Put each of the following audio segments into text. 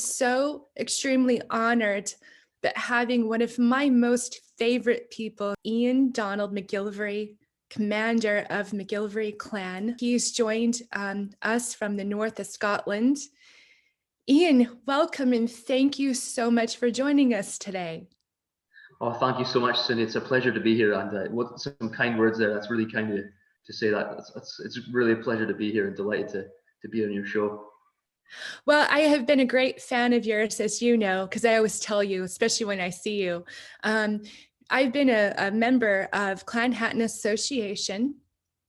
so extremely honored that having one of my most favorite people, Iain Donald MacGillivray, commander of MacGillivray Clan. He's joined us from the north of Scotland. Iain, welcome and thank you so much for joining us today. Oh, thank you so much, Cindy. It's a pleasure to be here, and what some kind words there. That's really kind of you to say that. It's really a pleasure to be here and delighted to be on your show. Well, I have been a great fan of yours, as you know, because I always tell you, especially when I see you. I've been a member of Clan Chattan Association.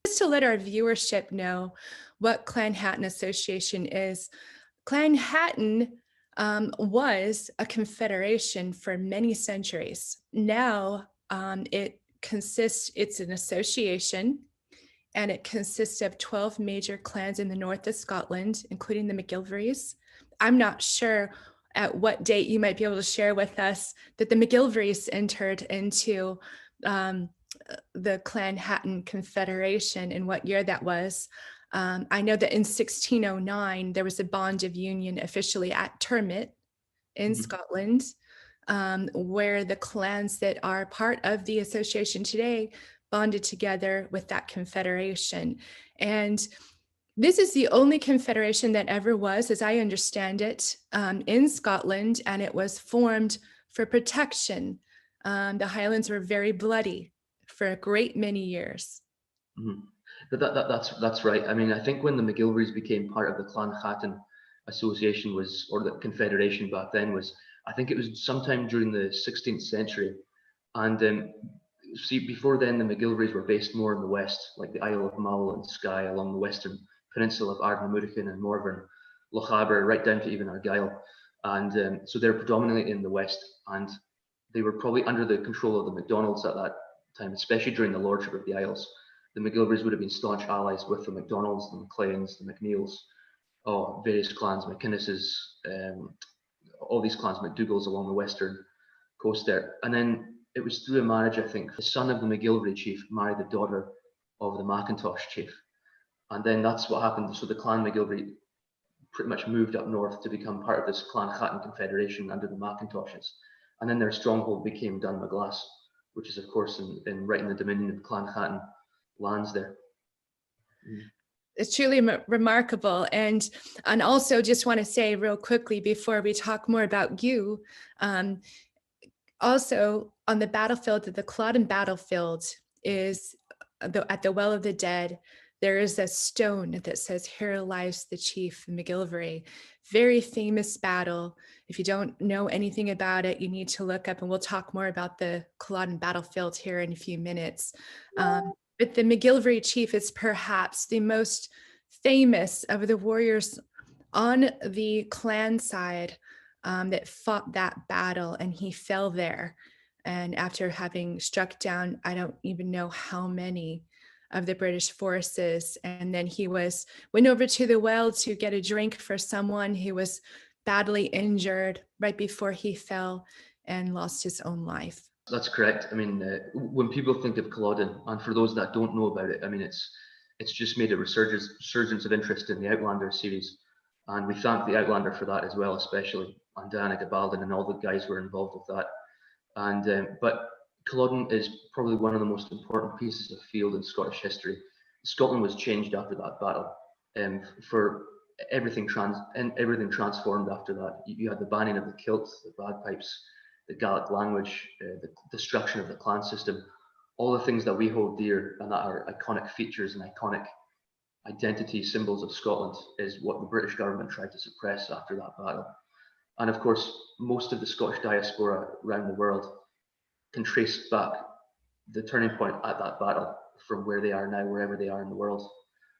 Just to let our viewership know what Clan Chattan Association is, Clan Chattan was a confederation for many centuries. Now it's an association, and it consists of 12 major clans in the north of Scotland, including the MacGillivrays. I'm not sure at what date you might be able to share with us that the MacGillivrays entered into the Clan Chattan Confederation and what year that was. I know that in 1609, there was a bond of union officially at Termit in Scotland, where the clans that are part of the association today bonded together with that confederation. And this is the only confederation that ever was, as I understand it, in Scotland, and it was formed for protection. The Highlands were very bloody for a great many years. That's right. I mean, I think when the MacGillivrays became part of the Clan Chattan Association or the confederation back then I think it was sometime during the 16th century. And see, before then, the MacGillivrays were based more in the west, like the Isle of Mull and Skye along the western peninsula of Ardnamurchan and Morven, Lochaber, right down to even Argyll. And so they're predominantly in the west, and they were probably under the control of the MacDonalds at that time, especially during the lordship of the Isles. The MacGillivrays would have been staunch allies with the MacDonalds, the MacLeans, the MacNeils, various clans, Mackintoshes, all these clans, MacDougals along the western coast there. And then it was through a marriage, I think, the son of the MacGillivray chief married the daughter of the Mackintosh chief. And then that's what happened. So the Clan MacGillivray pretty much moved up north to become part of this Clan Chattan confederation under the Mackintoshes. And then their stronghold became Dunmaglass, which is, of course, right in the dominion of Clan Chattan lands there. It's truly remarkable. And also just want to say real quickly before we talk more about you, also on the battlefield, the Culloden battlefield is at the Well of the Dead. There is a stone that says, "Here lies the Chief MacGillivray." Very famous battle. If you don't know anything about it, you need to look up, and we'll talk more about the Culloden battlefield here in a few minutes. But the MacGillivray chief is perhaps the most famous of the warriors on the clan side that fought that battle, and he fell there. And after having struck down, I don't even know how many of the British forces, and then he went over to the well to get a drink for someone who was badly injured right before he fell and lost his own life. That's correct. I mean, when people think of Culloden, and for those that don't know about it, I mean, it's just made a resurgence of interest in the Outlander series, and we thank the Outlander for that as well, especially, and Diana Gabaldon and all the guys who were involved with that. And but Culloden is probably one of the most important pieces of field in Scottish history. Scotland was changed after that battle, and for everything transformed after that. You had the banning of the kilt, the bagpipes, the Gaelic language, the destruction of the clan system, all the things that we hold dear and that are iconic features and iconic identity symbols of Scotland is what the British government tried to suppress after that battle. And of course, most of the Scottish diaspora around the world can trace back the turning point at that battle from where they are now, wherever they are in the world.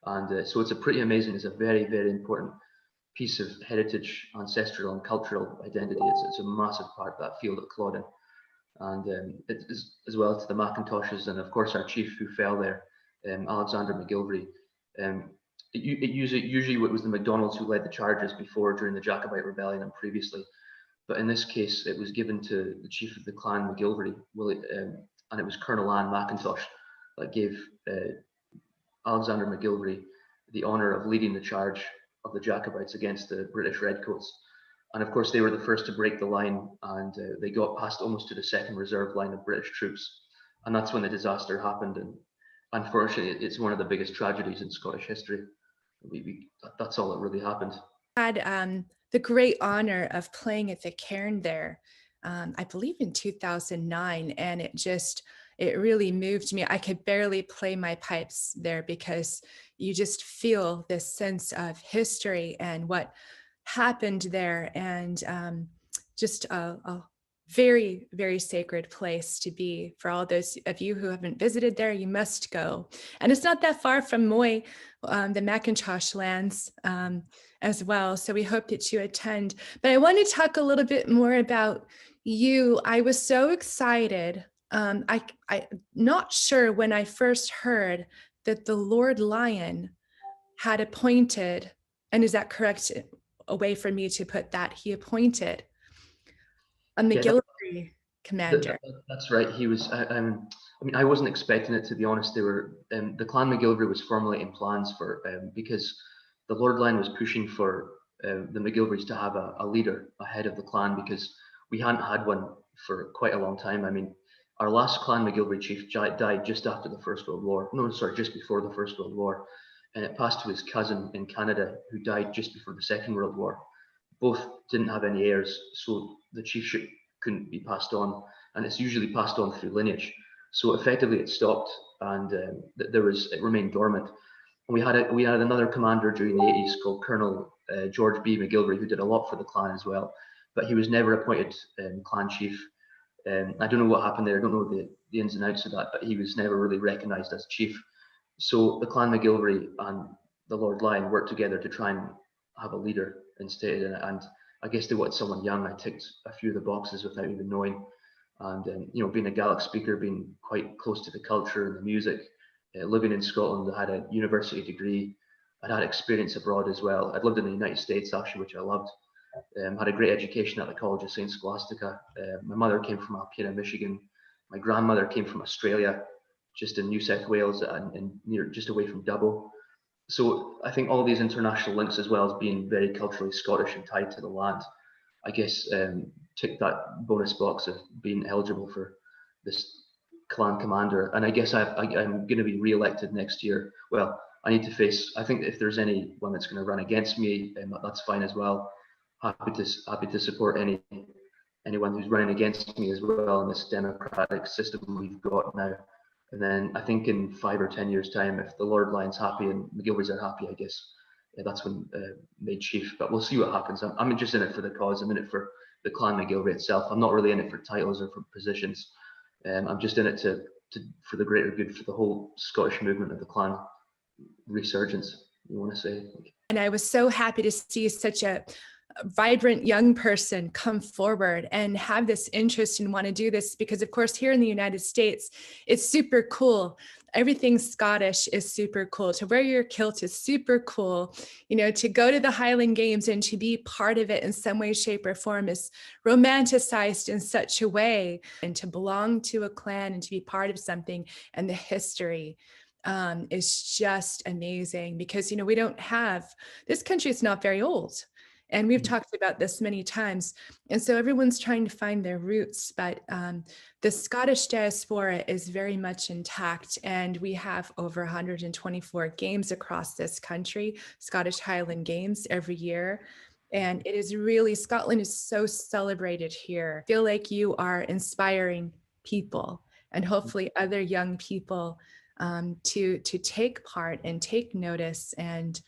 And so it's it's a very, very important piece of heritage, ancestral and cultural identity. It's a massive part of that field at Culloden. And it is, as well, to the Mackintoshes and of course our chief who fell there, Alasdair MacGillivray. Usually it was the MacDonalds who led the charges before, during the Jacobite rebellion and previously. But in this case, it was given to the chief of the clan MacGillivray, and it was Colonel Anne Mackintosh that gave Alasdair MacGillivray the honour of leading the charge of the Jacobites against the British Redcoats. And of course, they were the first to break the line, and they got past almost to the second reserve line of British troops. And that's when the disaster happened. And unfortunately, it's one of the biggest tragedies in Scottish history. That's all that really happened. I had the great honor of playing at the cairn there, I believe in 2009, and it really moved me. I could barely play my pipes there because you just feel this sense of history and what happened there, and just a very, very sacred place to be. For all those of you who haven't visited there, you must go. And it's not that far from Moy, the Mackintosh lands as well. So we hope that you attend. But I want to talk a little bit more about you. I was so excited. I'm not sure when I first heard that the Lord Lyon had appointed, and is that correct, a way for me to put that? He appointed a MacGillivray commander. That's right. He was. I mean, I wasn't expecting it, to be honest. They were the Clan MacGillivray was formulating plans for because the Lord Lyon was pushing for the MacGillivrays to have a leader ahead of the clan, because we hadn't had one for quite a long time. I mean, our last Clan MacGillivray chief died just after the First World War. No, sorry, just before the First World War, and it passed to his cousin in Canada, who died just before the Second World War. Both didn't have any heirs, so the chiefship couldn't be passed on, and it's usually passed on through lineage. So effectively, it stopped, and it remained dormant. And we had another commander during the 80s called Colonel George B. MacGillivray, who did a lot for the clan as well, but he was never appointed clan chief. I don't know what happened there. I don't know the ins and outs of that, but he was never really recognised as chief. So the Clan MacGillivray and the Lord Lyon worked together to try and have a leader instead, and I guess they wanted someone young. I ticked a few of the boxes without even knowing, and you know, being a Gaelic speaker, being quite close to the culture and the music, living in Scotland, I had a university degree. I'd had experience abroad as well. I'd lived in the United States actually, which I loved. Had a great education at the College of St. Scholastica. My mother came from Alpena, Michigan. My grandmother came from Australia, just in New South Wales and near just away from Dubbo. So I think all these international links, as well as being very culturally Scottish and tied to the land, I guess tick that bonus box of being eligible for this clan commander. And I guess I'm going to be re-elected next year. Well, I need to face. I think if there's anyone that's going to run against me, that's fine as well. Happy to support anyone who's running against me as well in this democratic system we've got now. And then I think in 5 or 10 years' time, if the Lord Lyon's happy and MacGillivrays are happy, I guess that's when made chief. But we'll see what happens. I'm just in it for the cause. I'm in it for the Clan MacGillivray itself. I'm not really in it for titles or for positions. I'm just in it for the greater good, for the whole Scottish movement of the clan resurgence, you want to say. And I was so happy to see such a vibrant young person come forward and have this interest and want to do this, because of course here in the United States it's super cool. Everything Scottish is super cool. To wear your kilt is super cool. You know, to go to the Highland Games and to be part of it in some way, shape, or form is romanticized in such a way. And to belong to a clan and to be part of something and the history is just amazing, because, you know, we don't have, this country is not very old. And we've talked about this many times. And so everyone's trying to find their roots, but the Scottish diaspora is very much intact. And we have over 124 games across this country, Scottish Highland Games every year. And it is really, Scotland is so celebrated here. I feel like you are inspiring people, and hopefully other young people to take part and take notice and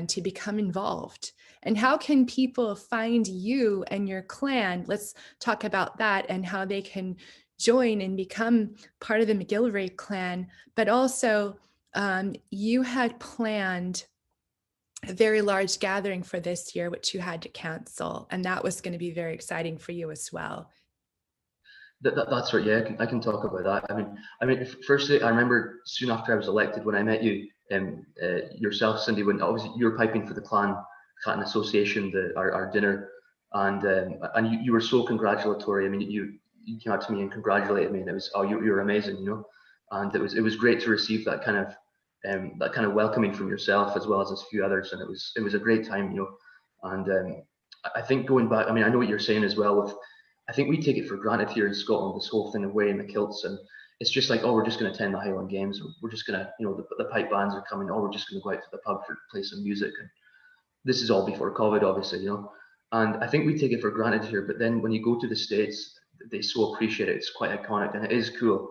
to become involved. And how can people find you and your clan? Let's talk about that and how they can join and become part of the MacGillivray clan. But also, you had planned a very large gathering for this year, which you had to cancel. And that was going to be very exciting for you as well. That's right. Yeah, I can talk about that. I mean, firstly, I remember soon after I was elected, when I met you, yourself, Cindy, when obviously you were piping for the Clan Chattan Association, our dinner, and you were so congratulatory. I mean, you came out to me and congratulated me, and it was, oh, you're amazing, you know. And it was great to receive that kind of welcoming from yourself as well as a few others, and it was a great time, you know. And I think going back, I mean, I know what you're saying as well with, I think we take it for granted here in Scotland, this whole thing of wearing the kilts, and it's just like, oh, we're just going to attend the Highland Games, we're just going to, you know, the pipe bands are coming, oh, we're just going to go out to the pub for play some music. And this is all before COVID, obviously, you know, and I think we take it for granted here, but then when you go to the States, they so appreciate it. It's quite iconic and it is cool.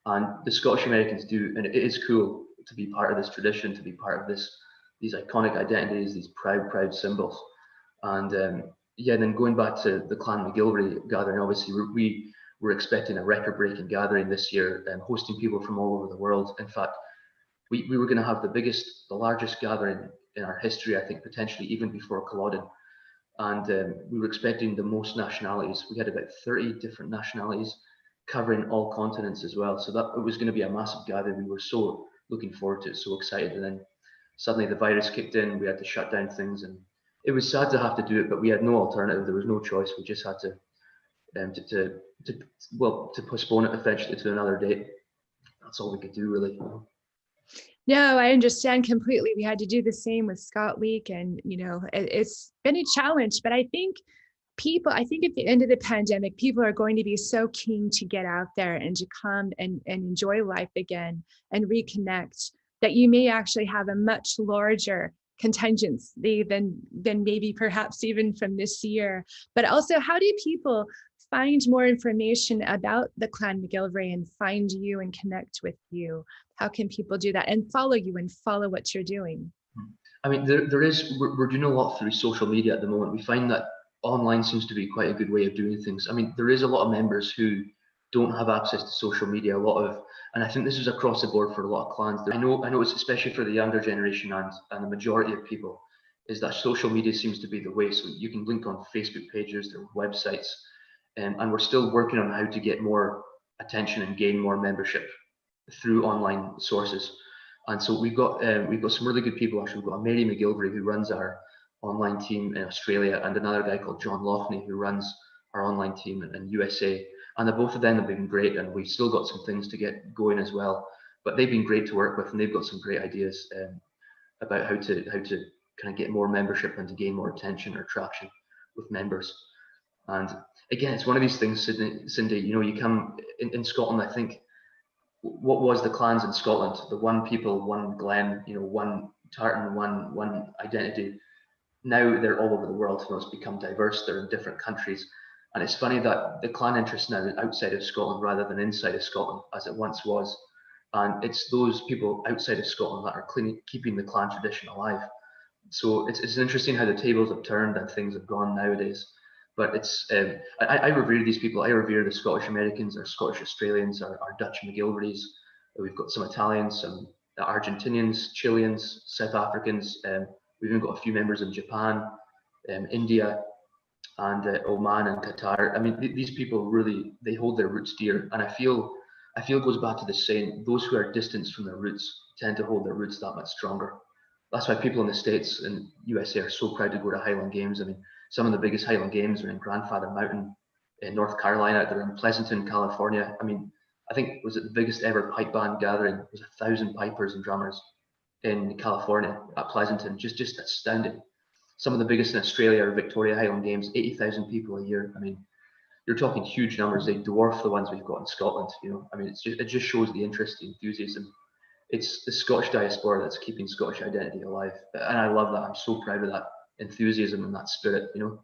And the Scottish Americans do, and it is cool to be part of this tradition, to be part of this, these iconic identities, these proud symbols. And yeah, then going back to the Clan MacGillivray gathering, obviously we were expecting a record-breaking gathering this year, and hosting people from all over the world. In fact, we were going to have the largest gathering in our history, I think, potentially even before Culloden. And we were expecting the most nationalities. We had about 30 different nationalities covering all continents as well. So that it was going to be a massive gathering. We were so looking forward to it, so excited. And then suddenly the virus kicked in. We had to shut down things, and it was sad to have to do it, but we had no alternative. There was no choice. We just had to postpone it eventually to another date. That's all we could do, really. No, I understand completely. We had to do the same with Scott Week, and you know, it's been a challenge. But I think at the end of the pandemic, people are going to be so keen to get out there and to come and enjoy life again and reconnect, that you may actually have a much larger contingency than maybe perhaps even from this year. But also, how do people find more information about the Clan MacGillivray and find you and connect with you? How can people do that and follow you and follow what you're doing? I mean, we're doing a lot through social media at the moment. We find that online seems to be quite a good way of doing things. I mean, there is a lot of members who don't have access to social media, and I think this is across the board for a lot of clans. I know it's especially for the younger generation and the majority of people, is that social media seems to be the way. So you can link on Facebook pages, their websites, and we're still working on how to get more attention and gain more membership through online sources. And so we've got some really good people. Actually, we've got Mary MacGillivray, who runs our online team in Australia, and another guy called John Loughney, who runs our online team in USA. And the both of them have been great, and we've still got some things to get going as well. But they've been great to work with, and they've got some great ideas about how to kind of get more membership and to gain more attention or traction with members. And again, it's one of these things, Cindy. You know, you come in Scotland. I think what was the clans in Scotland? The one people, one Glen, you know, one Tartan, one identity. Now they're all over the world. You know, it's become diverse. They're in different countries. And it's funny that the clan interest now is outside of Scotland rather than inside of Scotland, as it once was. And it's those people outside of Scotland that are keeping the clan tradition alive. So it's interesting how the tables have turned and things have gone nowadays. But it's I revere these people. I revere the Scottish Americans, our Scottish Australians, our Dutch MacGillivrays. We've got some Italians, some Argentinians, Chileans, South Africans. We've even got a few members in Japan, India, and Oman and Qatar. I mean, these people really, they hold their roots dear, and I feel it goes back to the saying: those who are distanced from their roots tend to hold their roots that much stronger. That's why people in the States and USA are so proud to go to Highland Games. I mean, some of the biggest Highland Games are in Grandfather Mountain in North Carolina. They're in Pleasanton, California. I mean, I think was it the biggest ever pipe band gathering? It was 1,000 pipers and drummers in California at Pleasanton. Just astounding. Some of the biggest in Australia are Victoria Highland Games, 80,000 people a year. I mean, you're talking huge numbers. They dwarf the ones we've got in Scotland. You know, I mean, it just shows the interest, the enthusiasm. It's the Scottish diaspora that's keeping Scottish identity alive, and I love that. I'm so proud of that enthusiasm and that spirit. You know.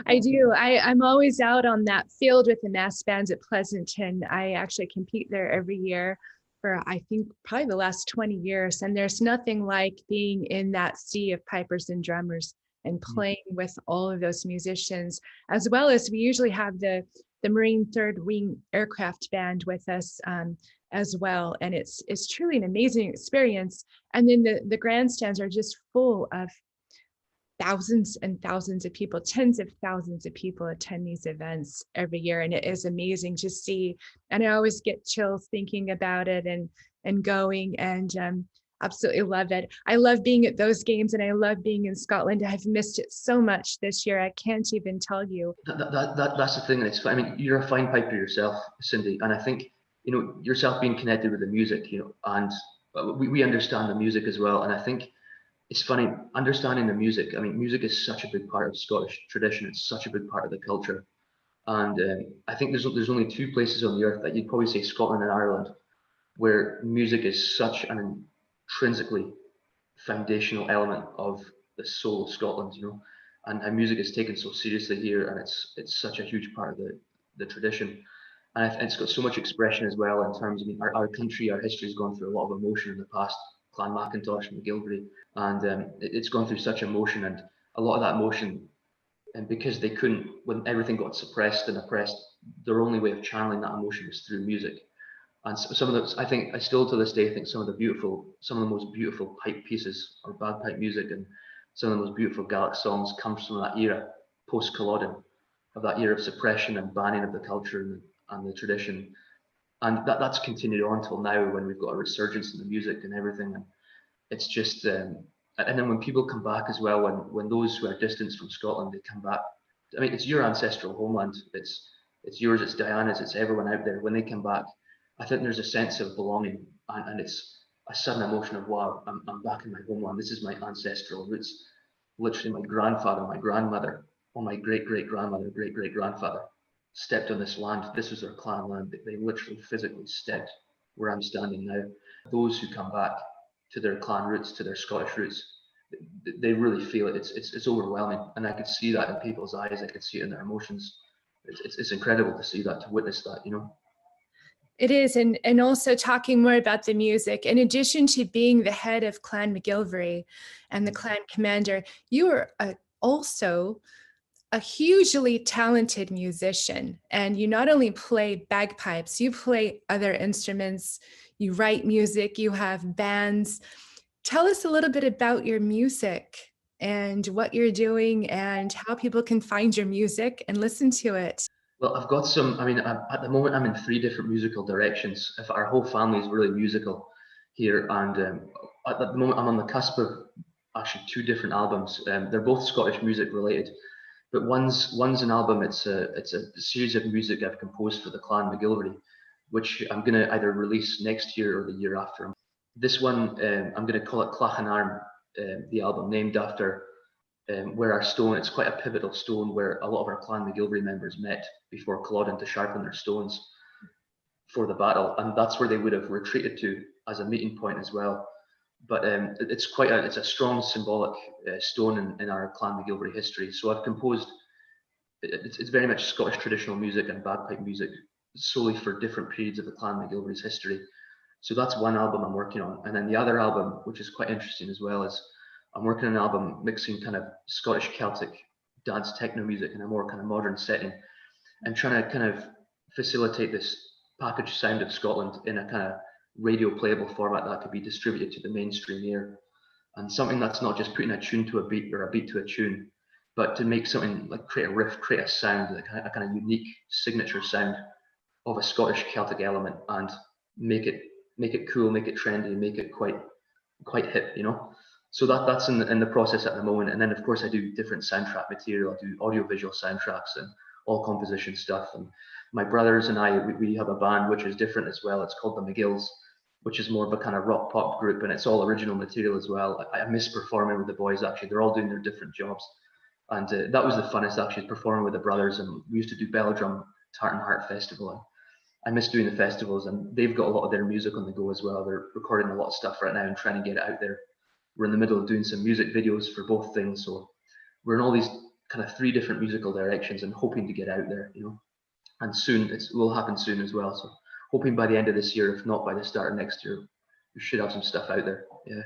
I do. I'm always out on that field with the mass bands at Pleasanton. I actually compete there every year for, I think, probably the last 20 years. And there's nothing like being in that sea of pipers and drummers and playing with all of those musicians, as well as we usually have the Marine Third Wing Aircraft Band with us as well. And it's truly an amazing experience. And then the grandstands are just full of thousands and thousands of people, tens of thousands of people attend these events every year. And it is amazing to see. And I always get chills thinking about it and going, and absolutely love it. I love being at those games, and I love being in Scotland. I've missed it so much this year. I can't even tell you. That's the thing. It's, I mean, you're a fine piper yourself, Cindy. And I think, you know, yourself being connected with the music, you know, and we understand the music as well. And I think it's funny, understanding the music. I mean, music is such a big part of Scottish tradition. It's such a big part of the culture. And I think there's only two places on the earth that you'd probably say Scotland and Ireland, where music is such an intrinsically foundational element of the soul of Scotland, you know, and music is taken so seriously here, and it's such a huge part of the tradition. And it's got so much expression as well in terms of, I mean, our country, our history has gone through a lot of emotion in the past. Clan Mackintosh, MacGillivray, and it's gone through such emotion, and a lot of that emotion, and because they couldn't, when everything got suppressed and oppressed, their only way of channeling that emotion was through music. And some of those, I think, I still to this day think some of the most beautiful pipe pieces or bagpipe music, and some of the most beautiful Gaelic songs comes from that era, post Culloden, of that era of suppression and banning of the culture and the tradition. And that's continued on till now, when we've got a resurgence in the music and everything. And it's just, and then when people come back as well, when those who are distanced from Scotland, they come back. I mean, it's your ancestral homeland. It's yours. It's Diana's. It's everyone out there. When they come back, I think there's a sense of belonging, and it's a sudden emotion of, wow, I'm back in my homeland. This is my ancestral roots. Literally, my grandfather, my grandmother, or my great great grandmother, great great grandfather stepped on this land. This was their clan land. They literally physically stepped where I'm standing now. Those who come back to their clan roots, to their Scottish roots, they really feel it. It's overwhelming, and I could see that in people's eyes. I could see it in their emotions. It's incredible to see that, to witness that, you know. It is, and also talking more about the music. In addition to being the head of Clan MacGillivray and the clan commander, you are also a hugely talented musician, and you not only play bagpipes, you play other instruments, you write music, you have bands. Tell us a little bit about your music and what you're doing and how people can find your music and listen to it. Well, I've got some, I mean, at the moment I'm in 3 different musical directions. If our whole family is really musical here, and at the moment I'm on the cusp of actually 2 different albums. They're both Scottish music related, but one's an album. It's a series of music I've composed for the Clan MacGillivray, which I'm going to either release next year or the year after. This one, I'm going to call it Strathnairn, the album, named after where our stone, it's quite a pivotal stone where a lot of our Clan MacGillivray members met before Culloden to sharpen their stones for the battle, and that's where they would have retreated to as a meeting point as well. But it's a strong symbolic stone in our Clan MacGillivray history. So I've composed, it's very much Scottish traditional music and bagpipe music solely for different periods of the Clan MacGillivray's history. So that's one album I'm working on, and then the other album, which is quite interesting as well, is I'm working on an album mixing kind of Scottish Celtic dance techno music in a more kind of modern setting, and trying to kind of facilitate this packaged sound of Scotland in a kind of radio playable format that could be distributed to the mainstream ear, and something that's not just putting a tune to a beat or a beat to a tune, but to make something like create a riff, create a sound, a kind of unique signature sound of a Scottish Celtic element, and make it cool, make it trendy, make it quite hip, you know. So that's in the process at the moment. And then of course I do different soundtrack material. I do audiovisual soundtracks and all composition stuff. And my brothers and I, we have a band which is different as well. It's called the McGills, which is more of a kind of rock pop group, and it's all original material as well. I miss performing with the boys. Actually, they're all doing their different jobs, and that was the funnest, actually, performing with the brothers. And we used to do Belladrum Tartan Heart Festival, and I miss doing the festivals, and they've got a lot of their music on the go as well. They're recording a lot of stuff right now and trying to get it out there. We're in the middle of doing some music videos for both things, so we're in all these kind of 3 different musical directions and hoping to get out there, you know. And soon, it will happen soon as well. So hoping by the end of this year, if not by the start of next year, we should have some stuff out there. Yeah.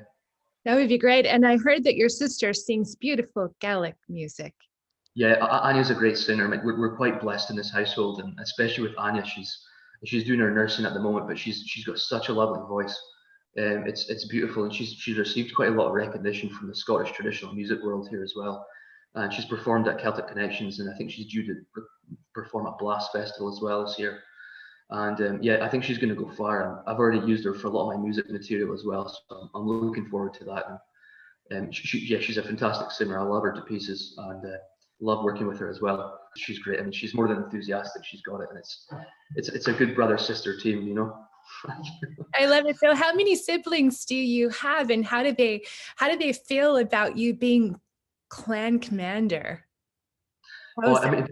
That would be great. And I heard that your sister sings beautiful Gaelic music. Yeah, Anya's a great singer. We're quite blessed in this household, and especially with Anya, she's doing her nursing at the moment, but she's got such a lovely voice. It's beautiful, and she's received quite a lot of recognition from the Scottish traditional music world here as well. And she's performed at Celtic Connections, and I think she's due to perform at Blast Festival as well this year. And yeah, I think she's going to go far. And I've already used her for a lot of my music material as well, so I'm looking forward to that. And she's a fantastic singer. I love her to pieces, and love working with her as well. She's great. I mean, she's more than enthusiastic. She's got it, and it's a good brother-sister team, you know. I love it. So how many siblings do you have, and how do they feel about you being clan commander? Oh, I mean,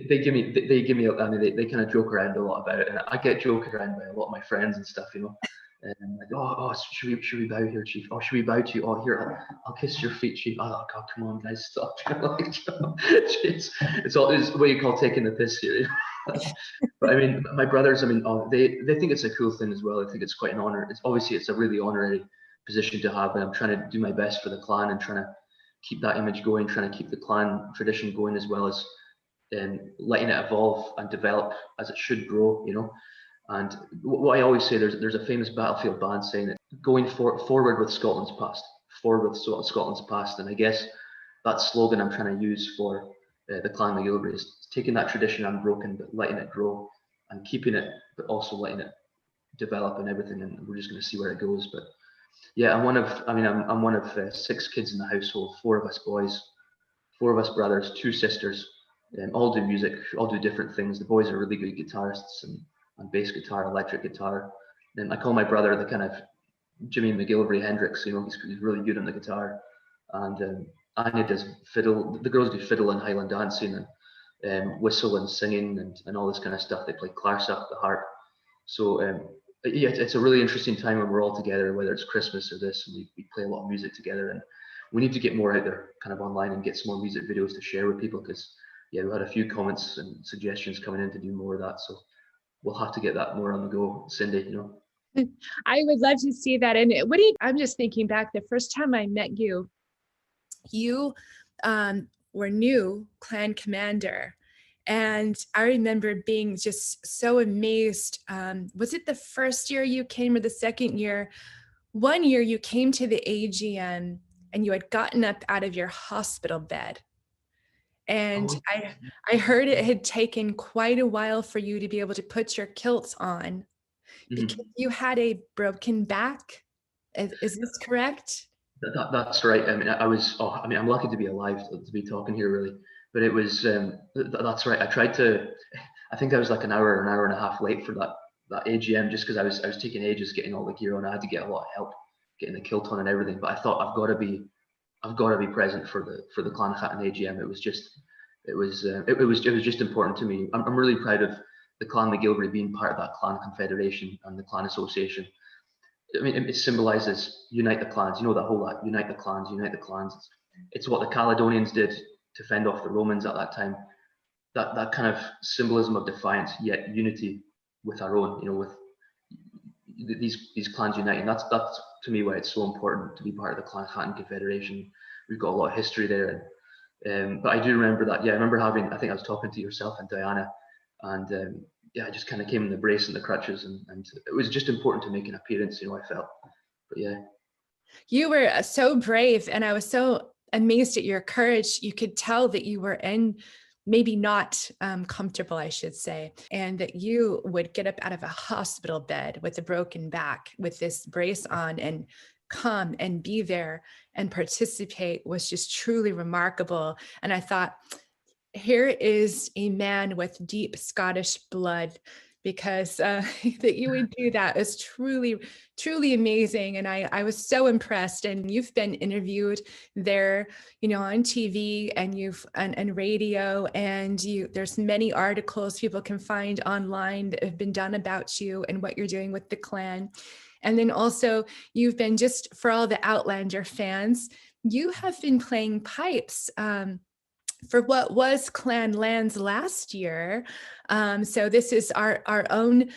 they give me, I mean, they kind of joke around a lot about it, and I get joked around by a lot of my friends and stuff, you know. And like, oh, should we bow here, Chief? Oh, should we bow to you? Oh, here, I'll kiss your feet, Chief. Oh, God, come on, guys, stop. It's what you call taking the piss here. But I mean, my brothers, I mean, they think it's a cool thing as well. I think it's quite an honor. It's a really honorary position to have, and I'm trying to do my best for the clan and trying to keep that image going, trying to keep the clan tradition going, as well as letting it evolve and develop as it should grow, you know. And what I always say, there's a famous battlefield band saying it, going forward with Scotland's past, forward with Scotland's past. And I guess that slogan I'm trying to use for the Clan MacGillivray is taking that tradition unbroken, but letting it grow and keeping it, but also letting it develop and everything. And we're just going to see where it goes. But yeah, I'm one of 6 kids in the household, 4 of us boys, 4 of us brothers, 2 sisters, and all do music, all do different things. The boys are really good guitarists and bass guitar, electric guitar. And I call my brother the kind of Jimmy MacGillivray Hendrix, you know, he's really good on the guitar. And Anya does fiddle, the girls do fiddle and Highland dancing and whistle and singing and all this kind of stuff. They play clarsach, the harp. So yeah, it's a really interesting time when we're all together, whether it's Christmas or this, and we play a lot of music together. And we need to get more out there kind of online and get some more music videos to share with people, because yeah, we had a few comments and suggestions coming in to do more of that. So we'll have to get that more on the go, Cindy, you know. I would love to see that. And I'm just thinking back, the first time I met you, you were new clan commander. And I remember being just so amazed. Was it the first year you came or the second year? One year you came to the AGM and you had gotten up out of your hospital bed. And I heard it had taken quite a while for you to be able to put your kilts on because you had a broken back. Is this correct? That's right. I mean, I'm lucky to be alive to be talking here, really. But it was, that's right. I think I was like an hour and a half late for that AGM, just because I was taking ages getting all the gear on. I had to get a lot of help getting the kilt on and everything. But I thought I've got to be present for the Clan Chattan AGM. It was just important to me. I'm really proud of the Clan MacGillivray being part of that clan confederation and the clan association. I mean, it symbolizes unite the clans. You know, that whole unite the clans, unite the clans. It's what the Caledonians did to fend off the Romans at that time. That kind of symbolism of defiance, yet unity with our own. You know, with these clans uniting. That's to me why it's so important to be part of the Clan Chattan Confederation. We've got a lot of history there, but I do remember that. Yeah, I remember I think I was talking to yourself and Diana, and yeah, I just kind of came in the brace and the crutches, and it was just important to make an appearance. You know, I felt. But yeah, you were so brave, and I was so amazed at your courage. You could tell that you were maybe not comfortable, I should say, and that you would get up out of a hospital bed with a broken back with this brace on and come and be there and participate was just truly remarkable. And I thought, here is a man with deep Scottish blood, because that you would do that is truly, truly amazing. And I was so impressed. And you've been interviewed there, you know, on TV and radio, and there's many articles people can find online that have been done about you and what you're doing with the clan. And then also you've been, just for all the Outlander fans, you have been playing pipes for what was Clan Lands last year. So this is our own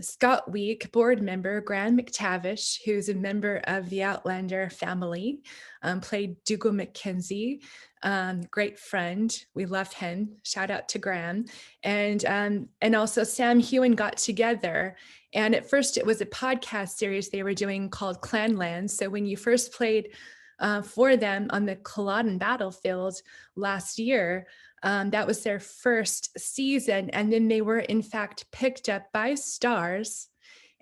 Scott Week board member, Graham McTavish, who's a member of the Outlander family, played Dougal Mackenzie, great friend. We love him. Shout out to Graham. And also Sam Hewen got together. And at first it was a podcast series they were doing called Clan Lands. So when you first played for them on the Culloden battlefield last year, that was their first season. And then they were in fact picked up by Stars.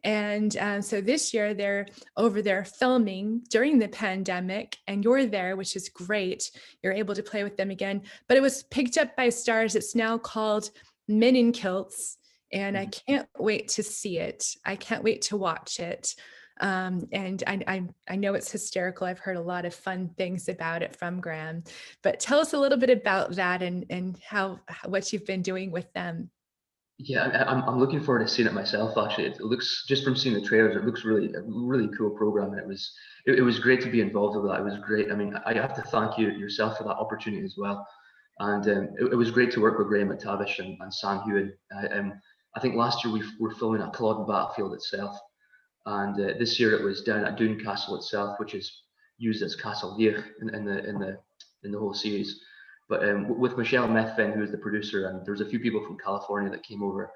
And so this year they're over there filming during the pandemic, and you're there, which is great. You're able to play with them again, but it was picked up by Stars. It's now called Men in Kilts. and I can't wait to see it. I can't wait to watch it. And I know it's hysterical. I've heard a lot of fun things about it from Graham, but tell us a little bit about that and what you've been doing with them. Yeah, I'm looking forward to seeing it myself. Actually, it looks, just from seeing the trailers, it looks really a really cool program, and it was great to be involved with that. It was great. I mean, I have to thank you yourself for that opportunity as well, and it was great to work with Graham McTavish and Sam Hewen. I think last year we were filming at Culloden Battlefield itself, and this year it was down at Doon Castle itself, which is used as Castle Lear in the whole series. But with Michelle Methven, who was the producer, and there was a few people from California that came over,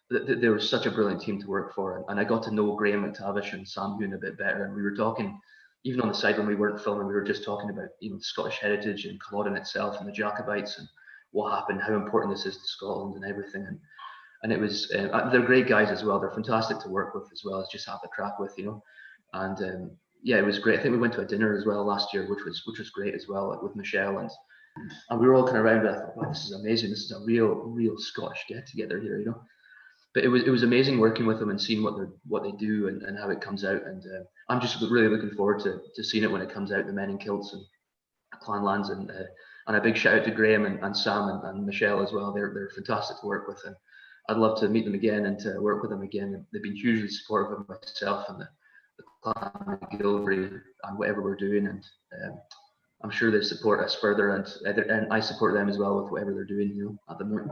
they were such a brilliant team to work for. And I got to know Graham McTavish and Sam Hewen a bit better. And we were talking, even on the side when we weren't filming, we were just talking about Scottish heritage and Culloden itself and the Jacobites and what happened, how important this is to Scotland and everything. And it was, they're great guys as well. They're fantastic to work with as well as just have the crack with, And yeah, it was great. I think we went to a dinner as well last year, which was great as well, with Michelle, and we were all kind of around. I thought, wow, this is amazing. This is a real Scottish get together here, But it was amazing working with them and seeing what they do and how it comes out. And I'm just really looking forward to seeing it when it comes out. The Men in Kilts and Clan Lands, and a big shout out to Graham and Sam and Michelle as well. They're fantastic to work with, and I'd love to meet them again and to work with them again. They've been hugely supportive of myself and the Clan MacGillivray and whatever we're doing, and I'm sure they support us further, and I support them as well with whatever they're doing, at the moment.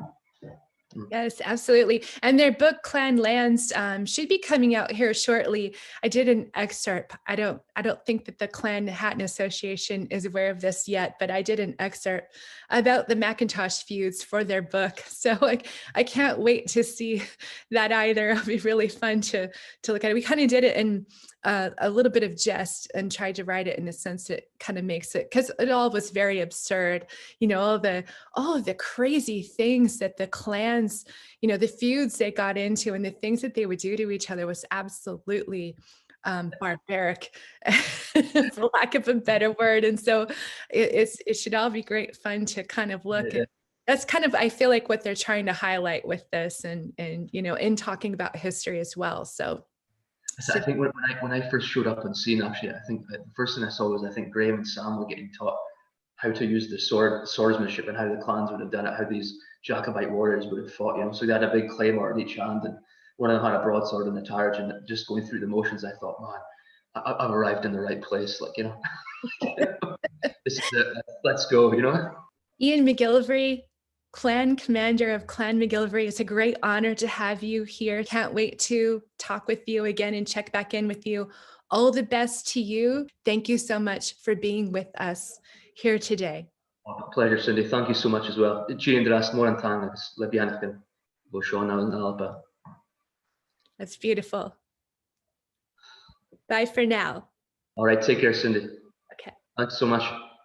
Yes, absolutely. And their book Clan Lands should be coming out here shortly. I did an excerpt. I don't think that the Clan Hatton Association is aware of this yet, but I did an excerpt about the Mackintosh feuds for their book. So I can't wait to see that either. It'll be really fun to look at it. We kind of did it in a little bit of jest and tried to write it in a sense that kind of makes it, because it all was very absurd, all of the crazy things that the clans, the feuds they got into and the things that they would do to each other was absolutely barbaric, for lack of a better word. And so it should all be great fun to kind of look at. That's kind of, I feel like, what they're trying to highlight with this, and in talking about history as well. So I think when I first showed up on scene, actually, I think the first thing I saw was, I think Graham and Sam were getting taught how to use the swordsmanship and how the clans would have done it, how these Jacobite warriors would have fought, So they had a big claymore in each hand, and one of them had a broadsword in the targe, and just going through the motions, I thought, man, I've arrived in the right place, this is it, let's go, Iain MacGillivray, Clan Commander of Clan MacGillivray, it's a great honor to have you here. Can't wait to talk with you again and check back in with you. All the best to you. Thank you so much for being with us here today. Pleasure, Cindy. Thank you so much as well. That's beautiful. Bye for now. All right, take care, Cindy. Okay. Thanks so much.